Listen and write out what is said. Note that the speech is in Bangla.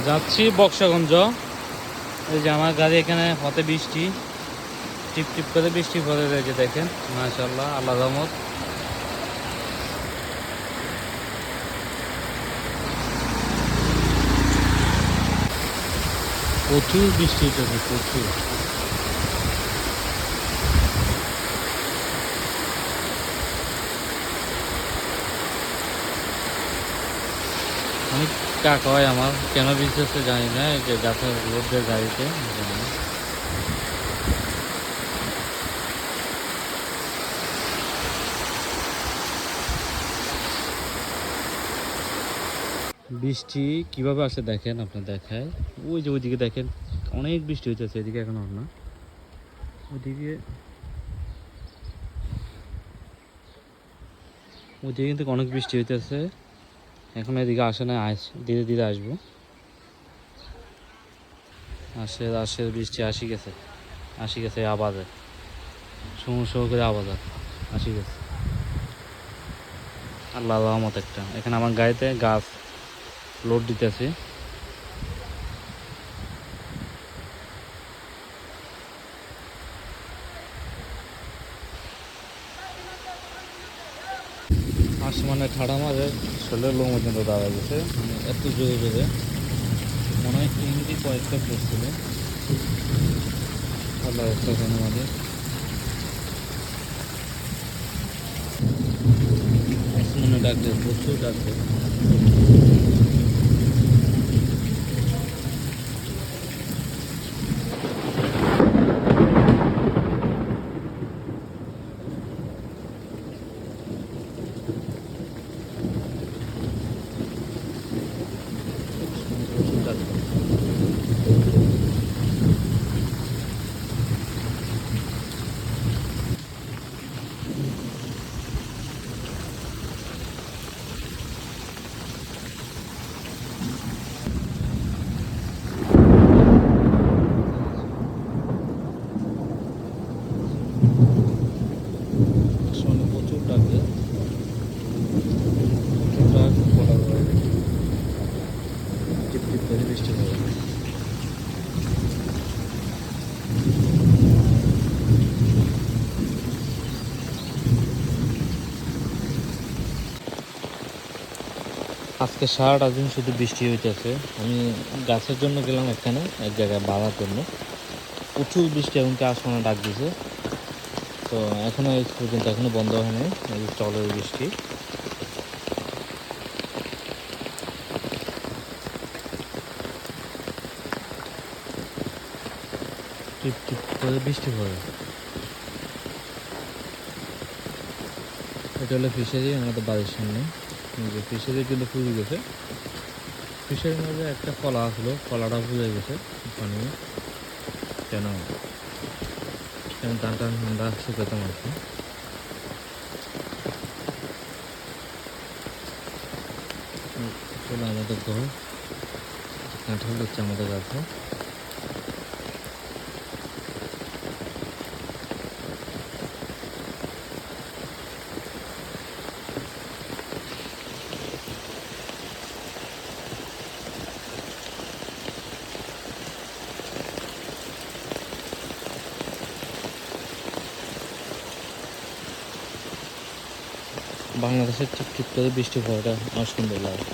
যাচ্ছি বক্সগঞ্জ। এই যে আমার গাড়ি এখানে হতে বৃষ্টি টিপ টিপ করে বৃষ্টি পড়ে রয়েছে, দেখেন মাশাআল্লাহ, আল্লাহর রহমত। প্রচুর বৃষ্টি হচ্ছে, প্রচুর। অনেক টাক হয় আমার, কেন বিশ্বাস জানি না, এই যে গাছের রোডের গাড়িতে জানি না। বৃষ্টি কিভাবে আসে দেখেন, আপনি দেখায় ওই যে ওইদিকে দেখেন অনেক বৃষ্টি হইতেছে, এদিকে এখন আর না, ওইদিকে ওইদিকে কিন্তু অনেক বৃষ্টি হইতেছে। এখন এদিকে আসে না, ধীরে ধীরে আসবো। আসে আসে বৃষ্টি আসি গেছে আবাদে, সমস্যা করে আবাদ আসি গেছে। আল্লাহ রহমত একটা, এখানে আমার গাড়িতে গাছ লোড দিতেছি। আসমানে ঠাড়া মারে, শরীরের লোম পর্যন্ত দাঁড়া গেছে, মানে এত জোরে জোরে, মনে হয় ইঞ্জি কয়েকটা পড়ছিল। আল্লাহ একটা আমাদের আসমানে ডাকলে, প্রচুর ডাকলে। প্রচুর ডাকলে। আসমানে প্রচুর ডাকলে, প্রচুর ডাক বলা হয়। টিপ টিপ করে বৃষ্টি পড়ে। আজকে সারাটা দিন শুধু বৃষ্টি হইতেছে। আমি গাছের জন্য গেলাম এখানে এক জায়গায় বাঁধার জন্য, প্রচুর বৃষ্টি, এমনকি আসমানে ডাক দিছে। তো এখনো এই পর্যন্ত এখনো বন্ধ হয়নি, এই যে চলে বৃষ্টি। টিপ টিপ করে বৃষ্টি পড়ে। এটা হলো ফিশারি আমাদের বাড়ির সামনে। এই যে ফিশারি কিন্তু ফুলে গেছে, ফিশারির মাঝে একটা কলা আসলো, কলাটা ফুলে গেছে পানি। কেন কেন টান টান ঠান্ডা শুকাতাম আর কি। চলো আমাদের ঘর, কাঁঠাল হচ্ছে আমাদের গাছে। বাংলাদেশের টিপ টিপ করে বৃষ্টি পড়াটা আমার সুন্দর লাগে।